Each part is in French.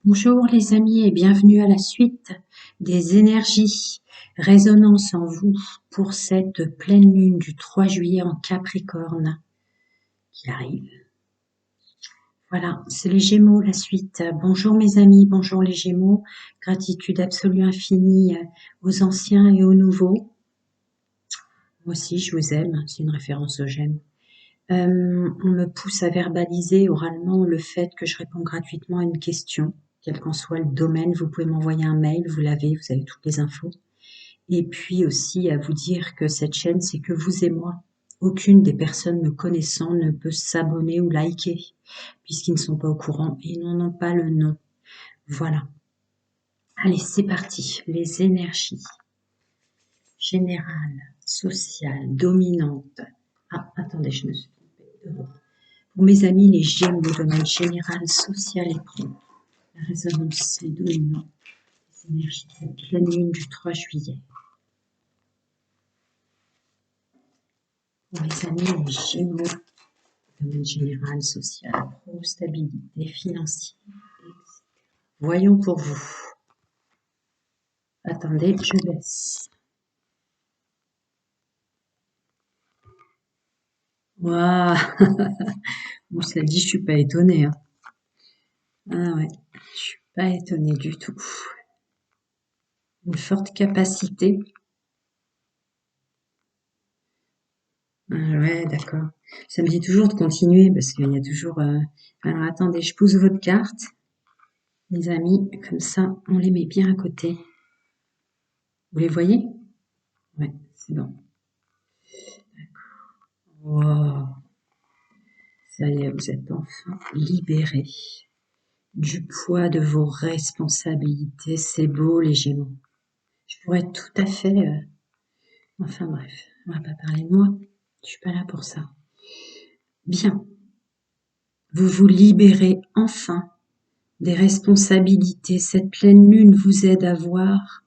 Bonjour les amis et bienvenue à la suite des énergies résonance en vous pour cette pleine lune du 3 juillet en Capricorne qui arrive. Voilà, c'est les Gémeaux la suite. Bonjour mes amis, bonjour les Gémeaux. Gratitude absolue infinie aux anciens et aux nouveaux. Moi aussi je vous aime, c'est une référence aux j'aime. On me pousse à verbaliser oralement le fait que je réponds gratuitement à une question, quel qu'en soit le domaine. Vous pouvez m'envoyer un mail, vous l'avez, vous avez toutes les infos. Et puis aussi à vous dire que cette chaîne, c'est que vous et moi. Aucune des personnes me connaissant ne peut s'abonner ou liker, puisqu'ils ne sont pas au courant et n'en ont pas le nom. Voilà. Allez, c'est parti. Les énergies générales, sociales, dominantes. Ah, attendez, je me suis trompée. Pour mes amis, les Gémeaux, domaine général, social et pro. La résonance est dominante. Les énergies de cette pleine lune du 3 juillet. Pour mes amis, les Gémeaux, domaine général, social, pro, stabilité financière, etc. Voyons pour vous. Attendez, je baisse. Waouh. Bon, ça dit, je suis pas étonnée. Hein. Ah ouais, je suis pas étonnée du tout. Une forte capacité. Ah ouais, d'accord. Ça me dit toujours de continuer parce qu'il y a toujours... Alors attendez, je pousse votre carte, les amis, comme ça on les met bien à côté. Vous les voyez? Ouais, c'est bon. Wow. Ça y est, vous êtes enfin libérés du poids de vos responsabilités. C'est beau les Gémeaux. Je pourrais tout à fait... Enfin bref, on va pas parler de moi. Je suis pas là pour ça. Bien. Vous vous libérez enfin des responsabilités. Cette pleine lune vous aide à voir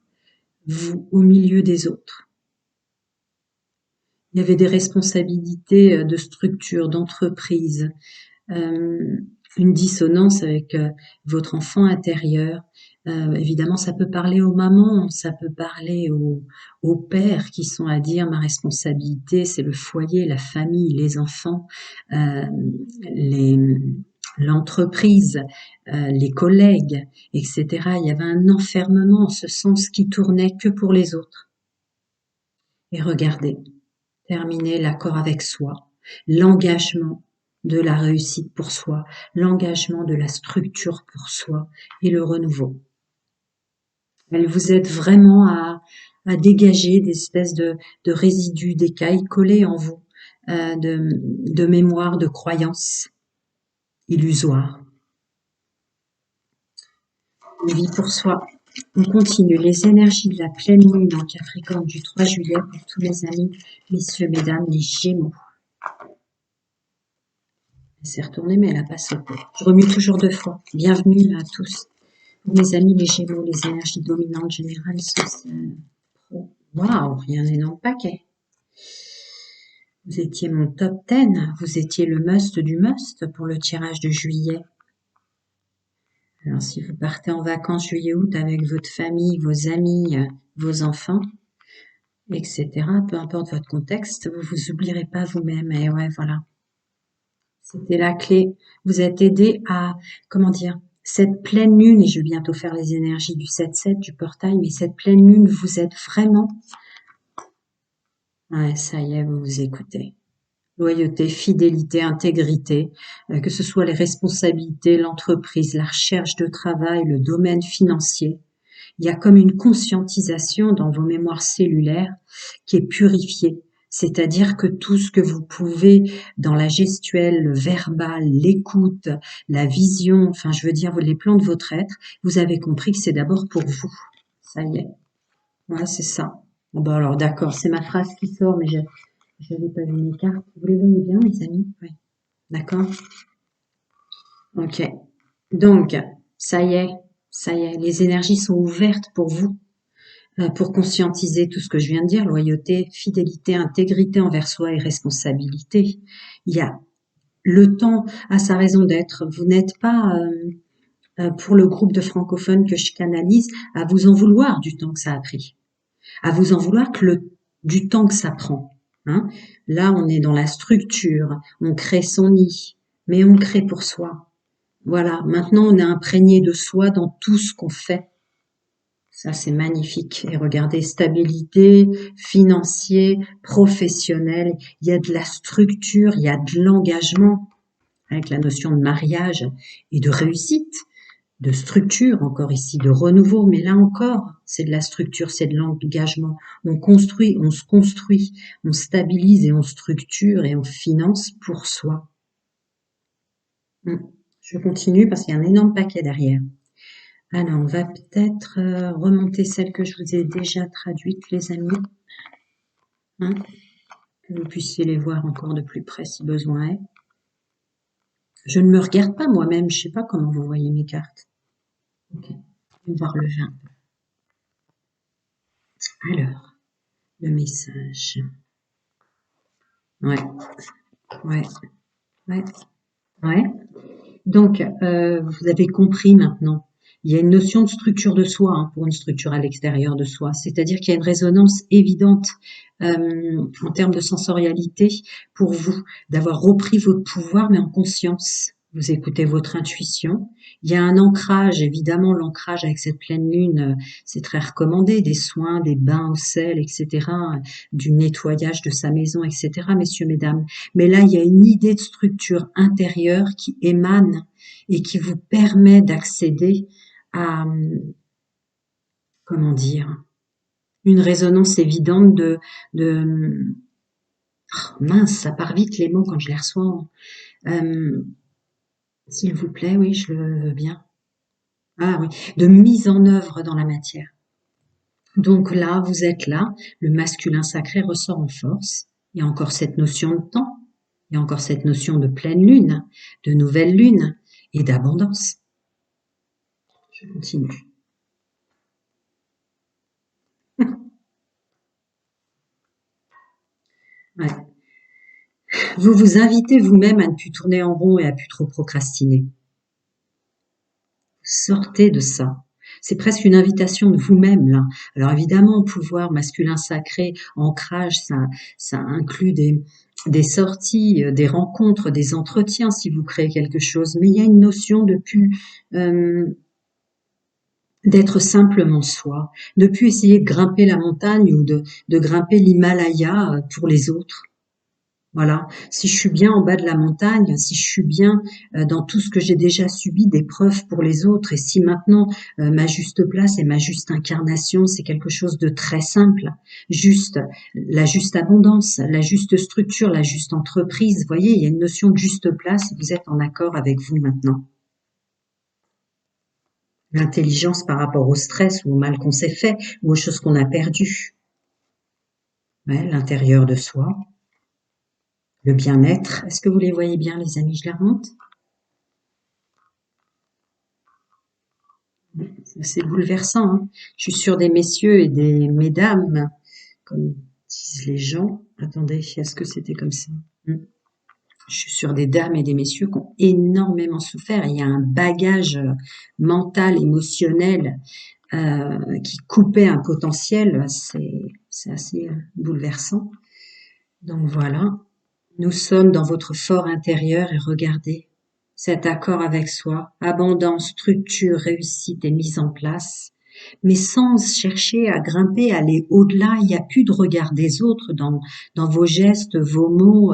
vous au milieu des autres. Il y avait des responsabilités de structure, d'entreprise, une dissonance avec votre enfant intérieur. Évidemment, ça peut parler aux mamans, ça peut parler aux pères qui sont à dire ma responsabilité, c'est le foyer, la famille, les enfants, les l'entreprise, les collègues, etc. Il y avait un enfermement en ce sens qui tournait que pour les autres. Et regardez, terminer l'accord avec soi, l'engagement de la réussite pour soi, l'engagement de la structure pour soi et le renouveau. Elle vous aide vraiment à dégager des espèces de résidus, d'écailles collés en vous, de mémoire, de croyances illusoires. Une vie pour soi. On continue les énergies de la pleine lune en Capricorne du 3 juillet pour tous mes amis, messieurs, mesdames, les Gémeaux. Elle s'est retournée, mais elle n'a pas sauté. Je remue toujours 2 fois. Bienvenue à tous. Pour mes amis, les Gémeaux, les énergies dominantes, générales, sociales, pro. Waouh, il y a un énorme paquet. Vous étiez mon top 10. Vous étiez le must du must pour le tirage de juillet. Alors, si vous partez en vacances juillet-août avec votre famille, vos amis, vos enfants, etc., peu importe votre contexte, vous vous oublierez pas vous-même. Et ouais, voilà. C'était la clé. Vous êtes aidé à, comment dire, cette pleine lune, et je vais bientôt faire les énergies du 7-7, du portail, mais cette pleine lune vous aide vraiment. Ouais, ça y est, vous vous écoutez. Loyauté, fidélité, intégrité, que ce soit les responsabilités, l'entreprise, la recherche de travail, le domaine financier. Il y a comme une conscientisation dans vos mémoires cellulaires qui est purifiée. C'est-à-dire que tout ce que vous pouvez dans la gestuelle, le verbal, l'écoute, la vision, enfin je veux dire les plans de votre être, vous avez compris que c'est d'abord pour vous. Ça y est. Ouais, c'est ça. Bon, bah alors d'accord, c'est ma phrase qui sort, mais je n'avais pas vu mes cartes. Vous les voyez bien, mes amis? Oui. D'accord? Ok. Donc, ça y est, les énergies sont ouvertes pour vous. Pour conscientiser tout ce que je viens de dire, loyauté, fidélité, intégrité envers soi et responsabilité. Il y a le temps à sa raison d'être. Vous n'êtes pas pour le groupe de francophones que je canalise, à vous en vouloir du temps que ça a pris, à vous en vouloir du temps que ça prend. Hein. Là, on est dans la structure, on crée son nid, mais on crée pour soi. Voilà, maintenant on est imprégné de soi dans tout ce qu'on fait. Ça, c'est magnifique. Et regardez, stabilité, financier, professionnel, il y a de la structure, il y a de l'engagement, avec la notion de mariage et de réussite, de structure, encore ici, de renouveau, mais là encore, c'est de la structure, c'est de l'engagement. On construit, on se construit, on stabilise et on structure et on finance pour soi. Je continue parce qu'il y a un énorme paquet derrière. Alors, on va peut-être remonter celle que je vous ai déjà traduite, les amis. Hein, que vous puissiez les voir encore de plus près si besoin est. Je ne me regarde pas moi-même, je ne sais pas comment vous voyez mes cartes. Ok, on va relever un peu. Alors, le message. Ouais, ouais, ouais, ouais. Donc, vous avez compris maintenant. Il y a une notion de structure de soi pour une structure à l'extérieur de soi. C'est-à-dire qu'il y a une résonance évidente en termes de sensorialité pour vous, d'avoir repris votre pouvoir, mais en conscience. Vous écoutez votre intuition. Il y a un ancrage, évidemment, l'ancrage avec cette pleine lune, c'est très recommandé, des soins, des bains au sel, etc., du nettoyage de sa maison, etc., messieurs, mesdames. Mais là, il y a une idée de structure intérieure qui émane et qui vous permet d'accéder à, comment dire, une résonance évidente oh, mince, ça part vite les mots quand je les reçois. S'il vous plaît, oui, je le veux bien. Ah oui, de mise en œuvre dans la matière. Donc là, vous êtes là, le masculin sacré ressort en force. Il y a encore cette notion de temps, il y a encore cette notion de pleine lune, de nouvelle lune et d'abondance. Je continue. Ouais. Vous vous invitez vous-même à ne plus tourner en rond et à plus trop procrastiner. Sortez de ça. C'est presque une invitation de vous-même là. Alors évidemment, pouvoir masculin sacré, ancrage, ça inclut des sorties, des rencontres, des entretiens si vous créez quelque chose. Mais il y a une notion de plus d'être simplement soi, de plus essayer de grimper la montagne ou de grimper l'Himalaya pour les autres. Voilà, si je suis bien en bas de la montagne, si je suis bien dans tout ce que j'ai déjà subi d'épreuves pour les autres, et si maintenant ma juste place et ma juste incarnation, c'est quelque chose de très simple, juste la juste abondance, la juste structure, la juste entreprise, vous voyez, il y a une notion de juste place, vous êtes en accord avec vous maintenant. L'intelligence par rapport au stress ou au mal qu'on s'est fait, ou aux choses qu'on a perdues. Ouais, l'intérieur de soi. Le bien-être, est-ce que vous les voyez bien, les amis? Je les remonte. C'est bouleversant. Hein. Je suis sûre des messieurs et des mesdames, comme disent les gens. Attendez, est-ce que c'était comme ça? Je suis sûre des dames et des messieurs qui ont énormément souffert. Il y a un bagage mental, émotionnel qui coupait un potentiel. C'est assez bouleversant. Donc voilà. Nous sommes dans votre fort intérieur et regardez cet accord avec soi, abondance, structure, réussite et mise en place, mais sans chercher à grimper, à aller au-delà. Il n'y a plus de regard des autres dans vos gestes, vos mots.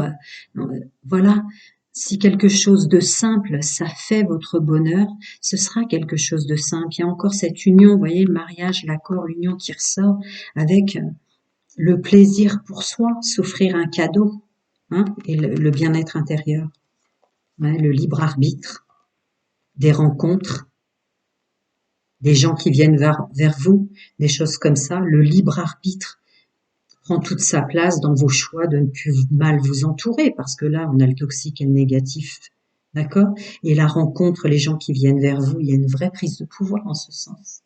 Voilà. Si quelque chose de simple, ça fait votre bonheur, ce sera quelque chose de simple. Il y a encore cette union, vous voyez, le mariage, l'accord, l'union qui ressort avec le plaisir pour soi, s'offrir un cadeau. Hein, et le bien-être intérieur, ouais, le libre arbitre, des rencontres, des gens qui viennent vers vous, des choses comme ça. Le libre arbitre prend toute sa place dans vos choix de ne plus mal vous entourer, parce que là, on a le toxique et le négatif, d'accord? Et la rencontre, les gens qui viennent vers vous, il y a une vraie prise de pouvoir en ce sens.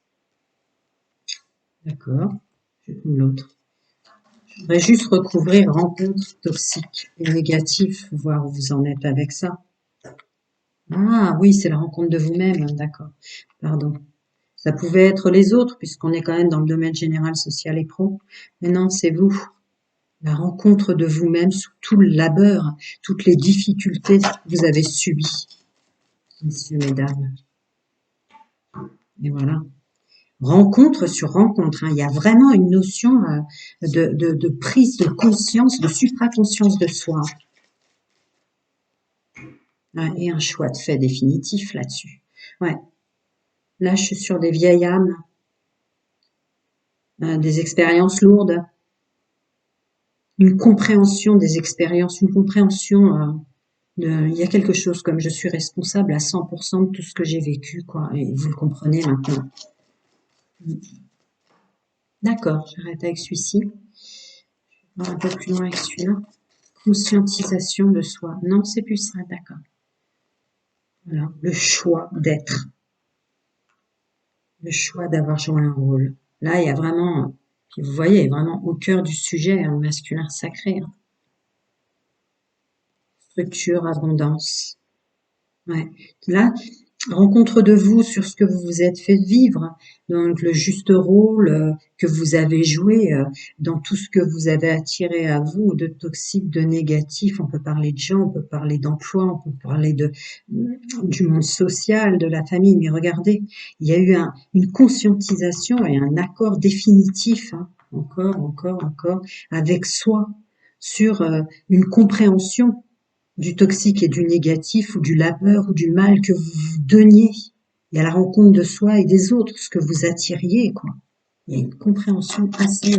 D'accord? Je vais prendre l'autre. Je voudrais juste recouvrir rencontres toxiques et négatives, voir où vous en êtes avec ça. Ah oui, c'est la rencontre de vous-même, d'accord. Pardon. Ça pouvait être les autres, puisqu'on est quand même dans le domaine général, social et pro. Mais non, c'est vous. La rencontre de vous-même sous tout le labeur, toutes les difficultés que vous avez subies, messieurs, mesdames. Et voilà. Rencontre sur rencontre, hein. Il y a vraiment une notion de prise de conscience, de supraconscience de soi. Ouais, et un choix de fait définitif là-dessus. Ouais. Là, je suis sur des vieilles âmes, des expériences lourdes, une compréhension des expériences, une compréhension il y a quelque chose comme je suis responsable à 100% de tout ce que j'ai vécu, quoi. Et vous le comprenez maintenant. D'accord, j'arrête avec celui-ci. Je vais un peu plus loin avec celui-là. Conscientisation de soi. Non, c'est plus ça, d'accord. Voilà, le choix d'être, le choix d'avoir joué un rôle. Là, il y a vraiment, puis vous voyez, vraiment au cœur du sujet, un masculin sacré, hein. Structure, abondance. Ouais. Là, rencontre de vous sur ce que vous vous êtes fait vivre, donc le juste rôle que vous avez joué dans tout ce que vous avez attiré à vous, de toxique, de négatif. On peut parler de gens, on peut parler d'emploi, on peut parler du monde social, de la famille. Mais regardez, il y a eu une conscientisation et un accord définitif, hein, encore, avec soi sur une compréhension du toxique et du négatif ou du labeur ou du mal que vous vous donniez. Il y a la rencontre de soi et des autres, ce que vous attiriez, quoi. Il y a une compréhension assez...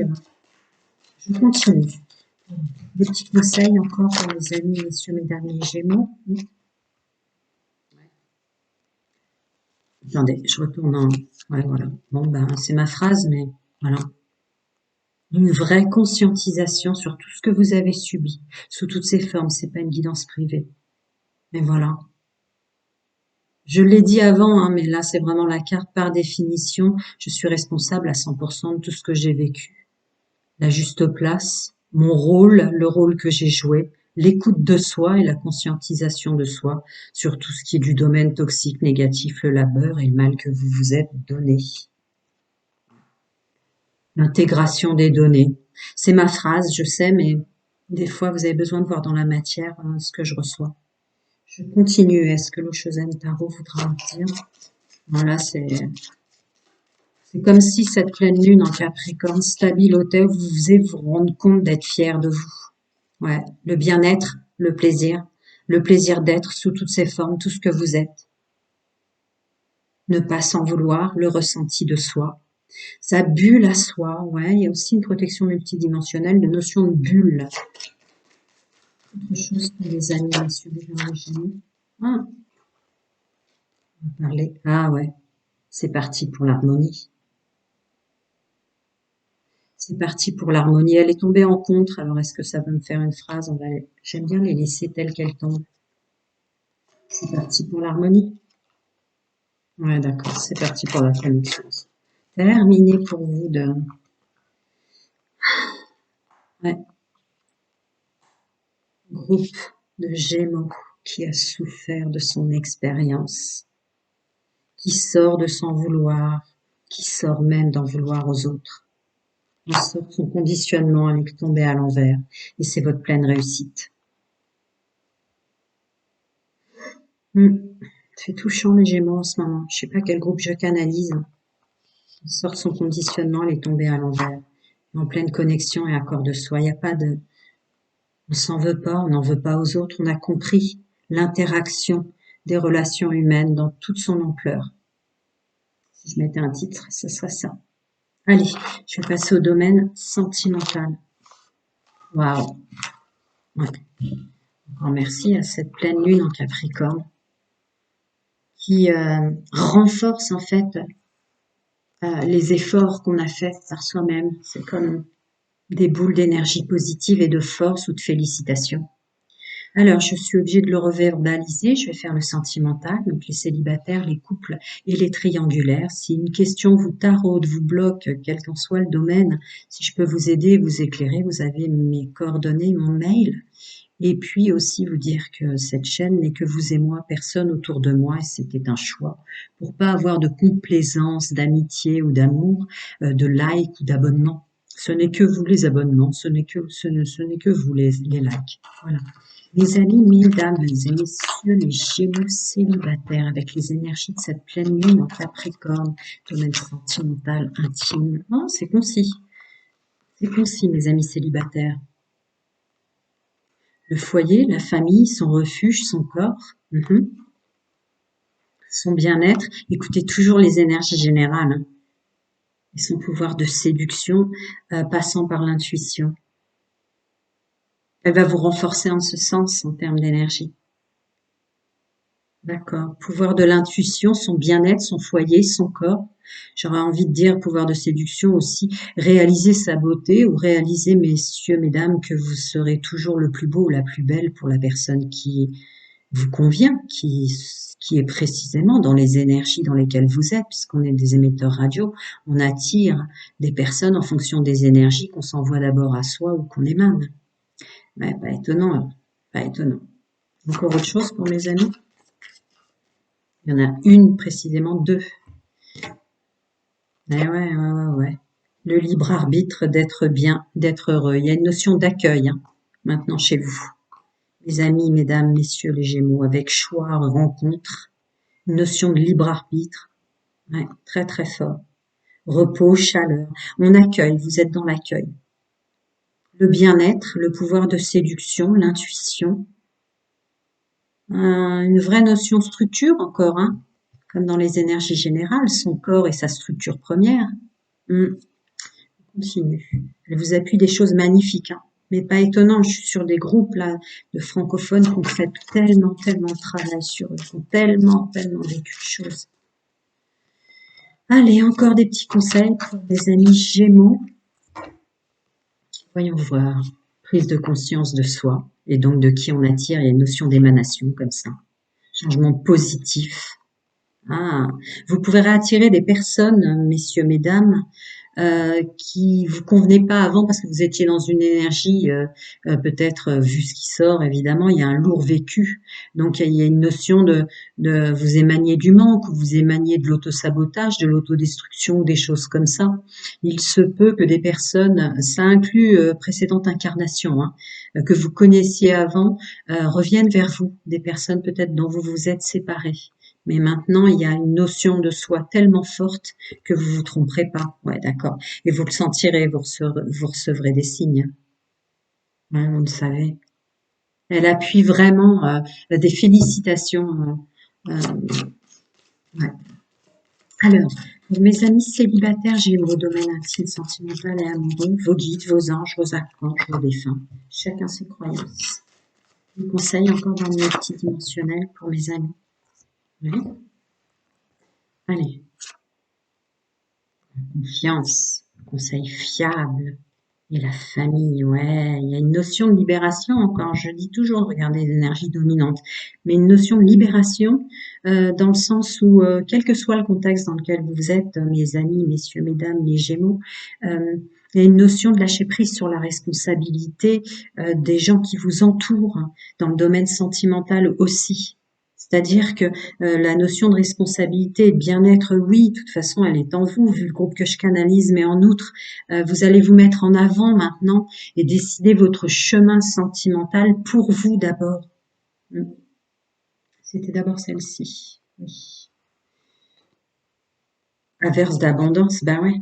je continue. Des petits conseils encore pour les amis, messieurs, mesdames et gémeaux. Attendez, je retourne en... Ouais, voilà. Bon, ben, c'est ma phrase, mais voilà. Une vraie conscientisation sur tout ce que vous avez subi, sous toutes ses formes. C'est pas une guidance privée. Mais voilà. Je l'ai dit avant, hein, mais là, c'est vraiment la carte par définition. Je suis responsable à 100% de tout ce que j'ai vécu. La juste place, mon rôle, le rôle que j'ai joué, l'écoute de soi et la conscientisation de soi sur tout ce qui est du domaine toxique, négatif, le labeur et le mal que vous vous êtes donné. L'intégration des données. C'est ma phrase, je sais, mais des fois, vous avez besoin de voir dans la matière ce que je reçois. Je continue. Est-ce que l'Oshozen Tarot voudra me dire? Voilà, c'est comme si cette pleine lune en Capricorne stabilotait, vous faisait vous rendre compte d'être fier de vous. Ouais, le bien-être, le plaisir d'être sous toutes ses formes, tout ce que vous êtes. Ne pas s'en vouloir, le ressenti de soi. Sa bulle à soi, ouais, il y a aussi une protection multidimensionnelle, de notion de bulle. Autre chose pour les amis, messieurs, les génies. Ah, on va parler. Ah ouais, c'est parti pour l'harmonie. C'est parti pour l'harmonie. Elle est tombée en contre. Alors, est-ce que ça va me faire une phrase? J'aime bien les laisser telles qu'elles tombent. C'est parti pour l'harmonie. Ouais, d'accord. C'est parti pour la connexion. Terminé pour vous de... Ouais. Groupe de Gémeaux qui a souffert de son expérience, qui sort de s'en vouloir, qui sort même d'en vouloir aux autres. On sort de son conditionnement avec tomber à l'envers. Et c'est votre pleine réussite. C'est touchant les Gémeaux en ce moment. Je sais pas quel groupe je canalise. On sort de son conditionnement, elle est tombée à l'envers. En pleine connexion et accord de soi. Il n'y a pas de... On s'en veut pas, on n'en veut pas aux autres. On a compris l'interaction des relations humaines dans toute son ampleur. Si je mettais un titre, ce serait ça. Allez, je vais passer au domaine sentimental. Waouh. Ouais. Encore merci à cette pleine lune en Capricorne qui renforce en fait les efforts qu'on a faits par soi-même. C'est comme des boules d'énergie positive et de force ou de félicitations. Alors, je suis obligée de le reverbaliser. Je vais faire le sentimental, donc les célibataires, les couples et les triangulaires. Si une question vous taraude, vous bloque, quel qu'en soit le domaine, si je peux vous aider, vous éclairer, vous avez mes coordonnées, mon mail. Et puis aussi vous dire que cette chaîne n'est que vous et moi, personne autour de moi, et c'était un choix pour pas avoir de complaisance, d'amitié ou d'amour, de like ou d'abonnement. Ce n'est que vous les abonnements, ce n'est que vous les likes. Voilà. Mes amis, mesdames et messieurs, les Gémeaux célibataires, avec les énergies de cette pleine lune en Capricorne, domaine sentimental, intime. Oh, c'est concis. C'est concis, mes amis célibataires. Le foyer, la famille, son refuge, son corps, son bien-être. Écoutez toujours les énergies générales, hein, et son pouvoir de séduction passant par l'intuition. Elle va vous renforcer en ce sens en termes d'énergie. D'accord. Pouvoir de l'intuition, son bien-être, son foyer, son corps. J'aurais envie de dire pouvoir de séduction aussi, réaliser sa beauté ou réaliser, messieurs, mesdames, que vous serez toujours le plus beau ou la plus belle pour la personne qui vous convient, qui est précisément dans les énergies dans lesquelles vous êtes, puisqu'on est des émetteurs radio, on attire des personnes en fonction des énergies qu'on s'envoie d'abord à soi ou qu'on émane. Ouais, pas étonnant, hein. Pas étonnant. Encore autre chose pour mes amis? Il y en a une précisément, deux. Ouais. Le libre arbitre d'être bien, d'être heureux. Il y a une notion d'accueil, hein, maintenant chez vous. Mes amis, mesdames, messieurs les Gémeaux, avec choix, rencontre, une notion de libre arbitre. Ouais, très très fort. Repos, chaleur. On accueille, vous êtes dans l'accueil. Le bien-être, le pouvoir de séduction, l'intuition. Une vraie notion structure encore, hein, comme dans les énergies générales, son corps et sa structure première. On continue. Elle vous appuie des choses magnifiques, hein, mais pas étonnant. Je suis sur des groupes là de francophones qui ont fait tellement de travail sur eux, qui ont tellement vécu de choses. Allez, encore des petits conseils pour les amis Gémeaux. Voyons voir. Prise de conscience de soi et donc de qui on attire. Il y a une notion d'émanation comme ça. Changement positif. Vous pourrez attirer des personnes, messieurs, mesdames, qui vous convenaient pas avant parce que vous étiez dans une énergie, peut-être vu ce qui sort, évidemment, il y a un lourd vécu. Donc il y a une notion de vous émaniez du manque, vous émaniez de l'autosabotage, de l'autodestruction, des choses comme ça. Il se peut que des personnes, ça inclut précédente incarnation, hein, que vous connaissiez avant, reviennent vers vous, des personnes peut-être dont vous vous êtes séparés. Mais maintenant, il y a une notion de soi tellement forte que vous vous tromperez pas. Ouais, d'accord. Et vous le sentirez, vous recevrez des signes. Ouais, vous le savez. Elle appuie vraiment des félicitations. Ouais. Alors, pour mes amis célibataires, j'ai vos domaines intimes, sentimental et amoureux, vos guides, vos anges, vos archanges, vos défunts. Chacun ses croyances. Je vous conseille encore dans mes multidimensionnels pour mes amis. Oui. Allez. Confiance, conseil fiable. Et la famille, ouais, il y a une notion de libération encore. Je dis toujours de regarder les énergies dominantes, mais une notion de libération dans le sens où, quel que soit le contexte dans lequel vous êtes, mes amis, messieurs, mesdames, les Gémeaux, il y a une notion de lâcher prise sur la responsabilité des gens qui vous entourent, hein, dans le domaine sentimental aussi. C'est-à-dire que la notion de responsabilité et de bien-être, oui, de toute façon, elle est en vous, vu le groupe que je canalise, mais en outre, vous allez vous mettre en avant maintenant et décider votre chemin sentimental pour vous d'abord. C'était d'abord celle-ci. Oui. Averse d'abondance, ben ouais.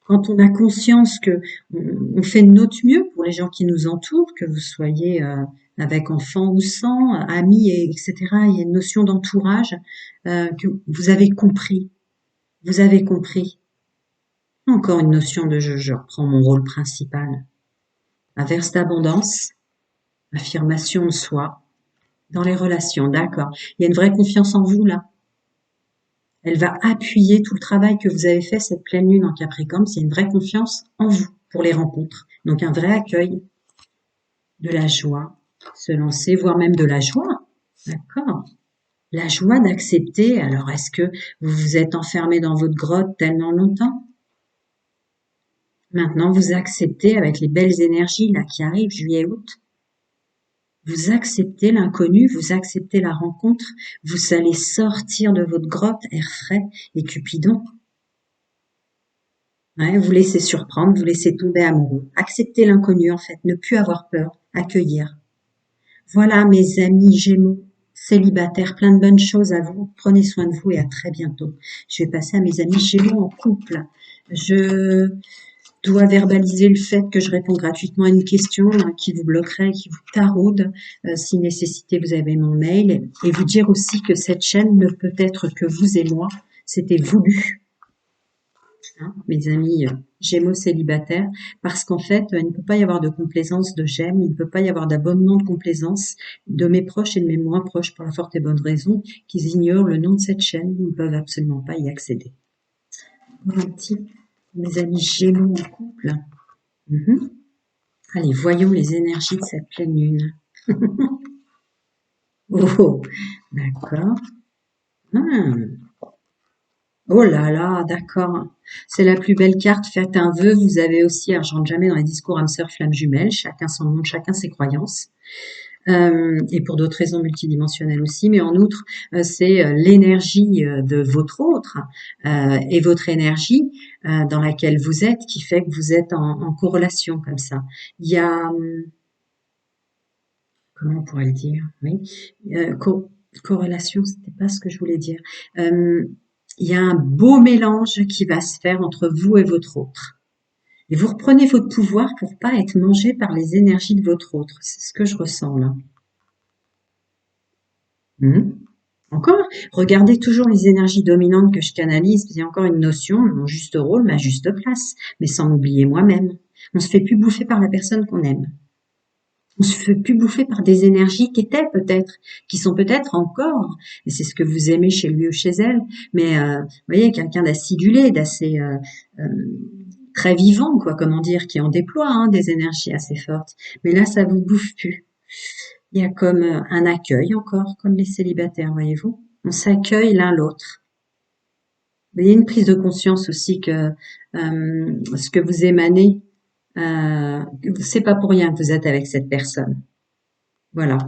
Quand on a conscience que on fait de notre mieux pour les gens qui nous entourent, que vous soyez avec enfants ou sans, amis, etc., il y a une notion d'entourage que vous avez compris. Vous avez compris. Encore une notion de je reprends mon rôle principal. Averse d'abondance, affirmation de soi, dans les relations, d'accord. Il y a une vraie confiance en vous là. Elle va appuyer tout le travail que vous avez fait cette pleine lune en Capricorne. C'est une vraie confiance en vous pour les rencontres. Donc un vrai accueil, de la joie, se lancer, voire même de la joie. D'accord. La joie d'accepter. Alors est-ce que vous vous êtes enfermé dans votre grotte tellement longtemps? Maintenant vous acceptez avec les belles énergies là qui arrivent, juillet, août. Vous acceptez l'inconnu, vous acceptez la rencontre, vous allez sortir de votre grotte, air frais et Cupidon. Ouais, vous laissez surprendre, vous laissez tomber amoureux. Acceptez l'inconnu en fait, ne plus avoir peur, accueillir. Voilà mes amis Gémeaux, célibataires, plein de bonnes choses à vous. Prenez soin de vous et à très bientôt. Je vais passer à mes amis Gémeaux en couple. Je dois verbaliser le fait que je réponds gratuitement à une question qui vous bloquerait, qui vous taraude. Si nécessité, vous avez mon mail. Et vous dire aussi que cette chaîne ne peut être que vous et moi. C'était voulu, hein, mes amis Gémeaux célibataires, parce qu'en fait, il ne peut pas y avoir de complaisance de j'aime, il ne peut pas y avoir d'abonnement de complaisance de mes proches et de mes moins proches pour la forte et bonne raison qu'ils ignorent le nom de cette chaîne, ils ne peuvent absolument pas y accéder. Encore un petit, mes amis Gémeaux en couple. Mhm. Allez, voyons les énergies de cette pleine lune. Oh, d'accord. Ah. Oh là là, d'accord. C'est la plus belle carte. Faites un vœu. Vous avez aussi, alors je rentre jamais dans les discours âme sœur, flamme jumelle. Chacun son monde, chacun ses croyances. Et pour d'autres raisons multidimensionnelles aussi. Mais en outre, c'est l'énergie de votre autre et votre énergie dans laquelle vous êtes qui fait que vous êtes en corrélation comme ça. Il y a, comment on pourrait le dire? Oui, corrélation, c'était pas ce que je voulais dire. Il y a un beau mélange qui va se faire entre vous et votre autre. Et vous reprenez votre pouvoir pour pas être mangé par les énergies de votre autre. C'est ce que je ressens là. Encore, regardez toujours les énergies dominantes que je canalise. Il y a encore une notion, mon juste rôle, ma juste place, mais sans m'oublier moi-même. On se fait plus bouffer par la personne qu'on aime. On se fait plus bouffer par des énergies qui étaient peut-être, qui sont peut-être encore, et c'est ce que vous aimez chez lui ou chez elle, mais vous voyez, quelqu'un d'acidulé, d'assez euh, très vivant, quoi, comment dire, qui en déploie hein, des énergies assez fortes. Mais là, ça vous bouffe plus. Il y a comme un accueil encore, comme les célibataires, voyez-vous. On s'accueille l'un l'autre. Il y a une prise de conscience aussi que ce que vous émanez, c'est pas pour rien que vous êtes avec cette personne. Voilà.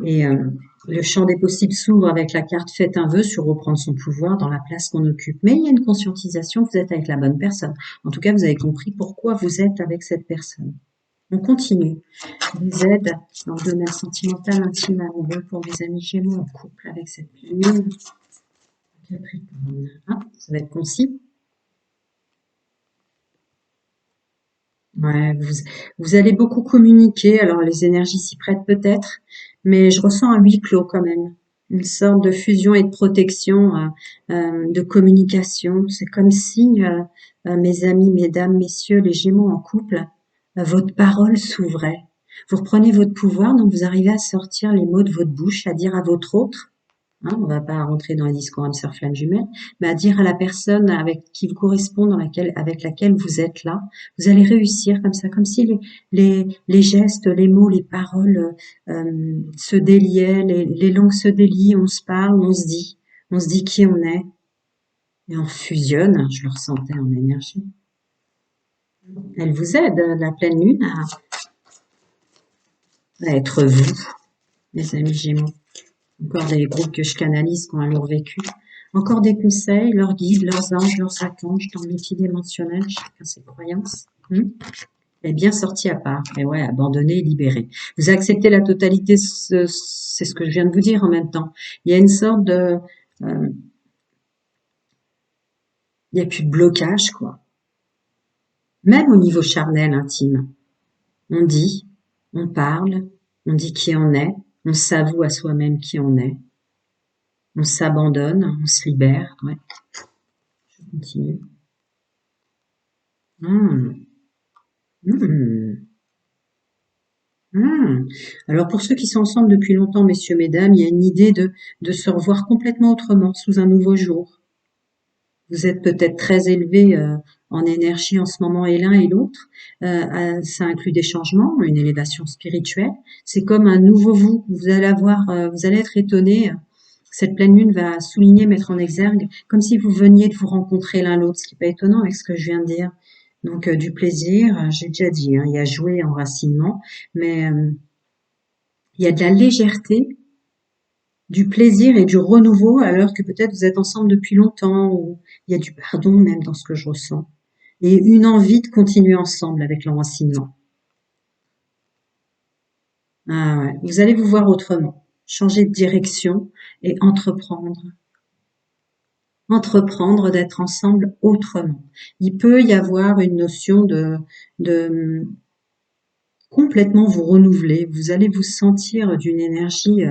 Et le champ des possibles s'ouvre avec la carte Faites un vœu sur reprendre son pouvoir dans la place qu'on occupe. Mais il y a une conscientisation que vous êtes avec la bonne personne. En tout cas, vous avez compris pourquoi vous êtes avec cette personne. On continue. Vous aide dans le domaine sentimental, intime, amoureux pour mes amis Gémeaux en couple avec cette lune. Capricorne. Ah, ça va être concis. Ouais, vous allez beaucoup communiquer, alors les énergies s'y prêtent peut-être, mais je ressens un huis clos quand même, une sorte de fusion et de protection, de communication. C'est comme si, mes amis, mesdames, messieurs, les Gémeaux en couple, votre parole s'ouvrait. Vous reprenez votre pouvoir, donc vous arrivez à sortir les mots de votre bouche, à dire à votre autre, hein, on va pas rentrer dans les discours âme sœur flamme jumelle, mais à dire à la personne avec qui vous correspond, avec laquelle vous êtes là, vous allez réussir comme ça, comme si les gestes, les mots, les paroles se déliaient, les langues se délient, on se parle, on se dit qui on est, et on fusionne, je le ressentais en énergie. Elle vous aide, la pleine lune, à être vous, mes amis Gémeaux. Encore des groupes que je canalise qui ont un lourd vécu. Encore des conseils, leurs guides, leurs anges, leurs archanges dans le multidimensionnel, chacun ses croyances. Et bien sorti à part. Et ouais, abandonné, libéré. Vous acceptez la totalité, c'est ce que je viens de vous dire en même temps. Il y a une sorte de... il n'y a plus de blocage, quoi. Même au niveau charnel, intime. On dit, on parle, on dit qui on est, on s'avoue à soi-même qui on est. On s'abandonne, on se libère, ouais. Je continue. Mmh. Mmh. Mmh. Alors pour ceux qui sont ensemble depuis longtemps, messieurs, mesdames, il y a une idée de se revoir complètement autrement, sous un nouveau jour. Vous êtes peut-être très élevés en énergie en ce moment et l'un et l'autre. Ça inclut des changements, une élévation spirituelle. C'est comme un nouveau vous. Vous allez avoir, vous allez être étonnés. Cette pleine lune va souligner, mettre en exergue, comme si vous veniez de vous rencontrer l'un l'autre, ce qui n'est pas étonnant avec ce que je viens de dire. Donc du plaisir, j'ai déjà dit, hein, il y a jouer enracinement, mais Il y a de la légèreté, du plaisir et du renouveau, alors que peut-être vous êtes ensemble depuis longtemps, ou il y a du pardon même dans ce que je ressens, et une envie de continuer ensemble avec l'enracinement. Ah ouais. Vous allez vous voir autrement, changer de direction et entreprendre. Entreprendre d'être ensemble autrement. Il peut y avoir une notion de complètement vous renouveler. Vous allez vous sentir d'une énergie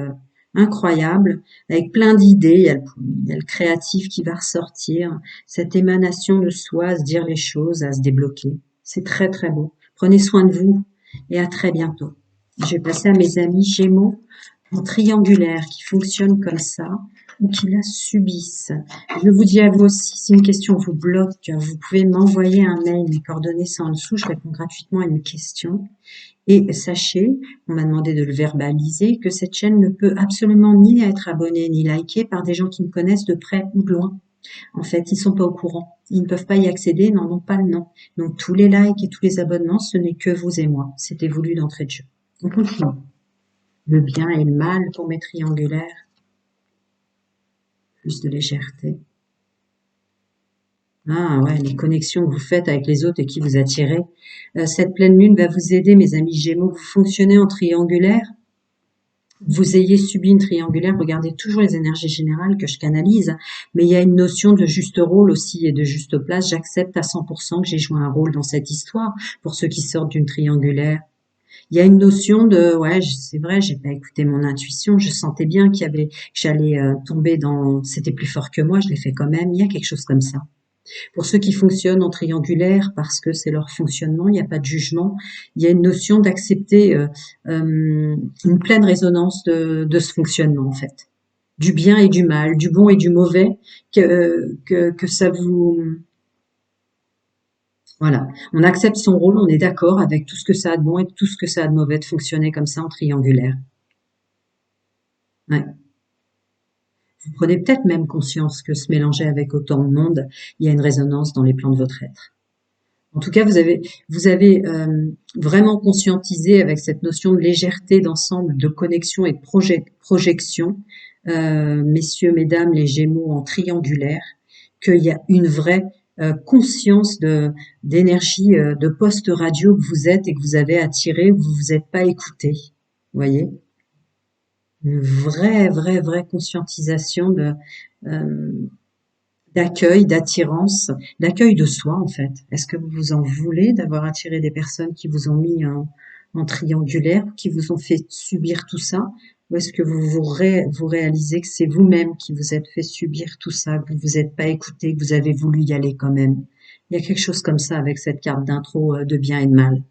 incroyable, avec plein d'idées. Il y a le créatif qui va ressortir, cette émanation de soi, à se dire les choses, à se débloquer. C'est très très beau. Prenez soin de vous et à très bientôt. Je vais passer à mes amis Gémeaux en triangulaire qui fonctionnent comme ça ou qui la subissent. Je vous dis à vous aussi, si une question vous bloque, vous pouvez m'envoyer un mail, mes coordonnées sont en dessous, je réponds gratuitement à une question. Et sachez, on m'a demandé de le verbaliser, que cette chaîne ne peut absolument ni être abonnée ni likée par des gens qui me connaissent de près ou de loin. En fait, ils sont pas au courant. Ils ne peuvent pas y accéder, n'en ont pas le nom. Donc tous les likes et tous les abonnements, ce n'est que vous et moi. C'était voulu d'entrée de jeu. On continue. Le bien et le mal pour mes triangulaires. Plus de légèreté. Ah ouais, les connexions que vous faites avec les autres et qui vous attirez. Cette pleine lune va vous aider, mes amis Gémeaux. Vous fonctionnez en triangulaire. Vous ayez subi une triangulaire, regardez toujours les énergies générales que je canalise, mais il y a une notion de juste rôle aussi et de juste place. J'accepte à 100% que j'ai joué un rôle dans cette histoire pour ceux qui sortent d'une triangulaire. Il y a une notion de, ouais, c'est vrai, j'ai pas écouté mon intuition, je sentais bien que j'allais tomber dans, c'était plus fort que moi, je l'ai fait quand même. Il y a quelque chose comme ça. Pour ceux qui fonctionnent en triangulaire, parce que c'est leur fonctionnement, il n'y a pas de jugement, il y a une notion d'accepter une pleine résonance de ce fonctionnement en fait, du bien et du mal, du bon et du mauvais, que ça vous... Voilà, on accepte son rôle, on est d'accord avec tout ce que ça a de bon et tout ce que ça a de mauvais de fonctionner comme ça en triangulaire. Ouais. Vous prenez peut-être même conscience que se mélanger avec autant de monde, il y a une résonance dans les plans de votre être. En tout cas, vous avez vraiment conscientisé avec cette notion de légèreté d'ensemble, de connexion et de projection, messieurs, mesdames, les Gémeaux en triangulaire, qu'il y a une vraie conscience d'énergie de poste radio que vous êtes et que vous avez attiré, vous vous êtes pas écouté. Vous voyez, une vraie conscientisation euh, d'accueil, d'attirance, d'accueil de soi en fait. Est-ce que vous vous en voulez d'avoir attiré des personnes qui vous ont mis en triangulaire, qui vous ont fait subir tout ça? Ou est-ce que vous réalisez que c'est vous-même qui vous êtes fait subir tout ça, que vous vous êtes pas écouté, que vous avez voulu y aller quand même? Il y a quelque chose comme ça avec cette carte d'intro de bien et de mal.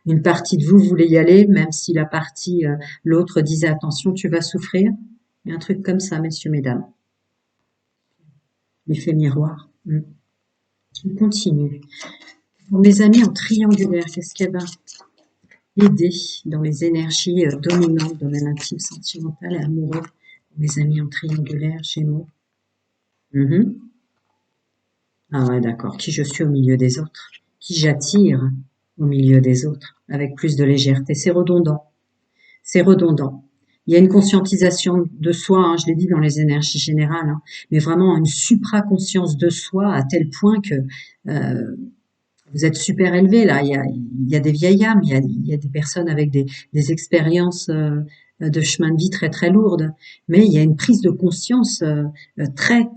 Une partie de vous voulait y aller, même si la partie, l'autre disait attention, tu vas souffrir. Il y a un truc comme ça, messieurs, mesdames. L'effet miroir. On continue. Pour mes amis en triangulaire, qu'est-ce qu'elle va aider dans les énergies dominantes, domaine intime, sentimental et amoureux? Pour mes amis en triangulaire, Gémeaux. Mhm. Ah ouais, d'accord. Qui je suis au milieu des autres. Qui j'attire au milieu des autres. Avec plus de légèreté. C'est redondant. C'est redondant. Il y a une conscientisation de soi, hein, je l'ai dit dans les énergies générales, hein, mais vraiment une supraconscience de soi à tel point que vous êtes super élevé là. Il y a des vieilles âmes, il y a des personnes avec des expériences de chemin de vie très lourdes, mais il y a une prise de conscience très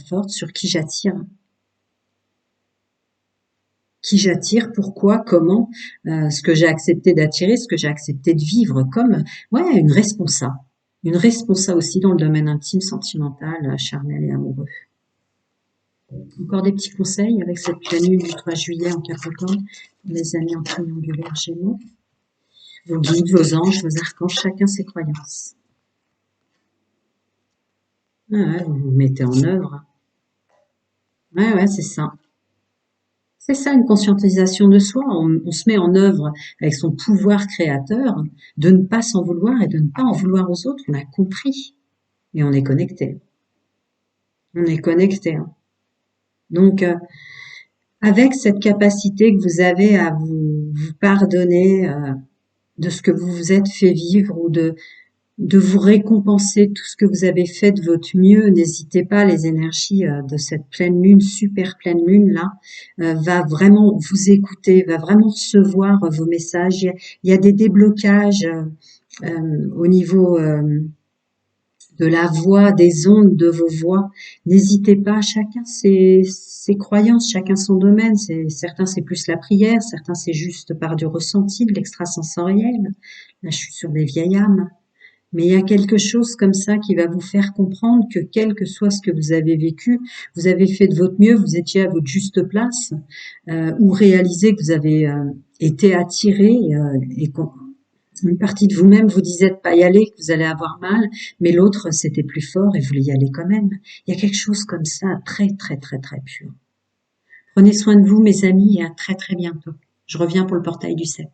forte sur qui j'attire, pourquoi, comment, ce que j'ai accepté d'attirer, ce que j'ai accepté de vivre comme, ouais, une responsa aussi dans le domaine intime, sentimental, charnel et amoureux. Encore des petits conseils avec cette pleine lune du 3 juillet en Capricorne, mes amis en triangulaire Gémeaux, vos guides, vos anges, vos archanges, chacun ses croyances. Ouais, vous vous mettez en œuvre. Ouais, c'est ça. C'est ça une conscientisation de soi. On se met en œuvre avec son pouvoir créateur, de ne pas s'en vouloir et de ne pas en vouloir aux autres. On a compris et on est connecté. On est connecté. Hein. Donc, avec cette capacité que vous avez à vous pardonner, de ce que vous vous êtes fait vivre ou de vous récompenser tout ce que vous avez fait de votre mieux. N'hésitez pas, les énergies de cette pleine lune, super pleine lune là, va vraiment vous écouter, va vraiment recevoir vos messages. Il y a des déblocages au niveau de la voix, des ondes de vos voix. N'hésitez pas, chacun ses croyances, chacun son domaine. Certains c'est plus la prière, certains c'est juste par du ressenti, de l'extrasensoriel. Là je suis sur des vieilles âmes. Mais il y a quelque chose comme ça qui va vous faire comprendre que quel que soit ce que vous avez vécu, vous avez fait de votre mieux, vous étiez à votre juste place, ou réalisé que vous avez été attiré et une partie de vous-même vous disait de pas y aller, que vous allez avoir mal, mais l'autre c'était plus fort et voulait y aller quand même. Il y a quelque chose comme ça, très très très très pur. Prenez soin de vous, mes amis, et à très très bientôt. Je reviens pour le portail du 7.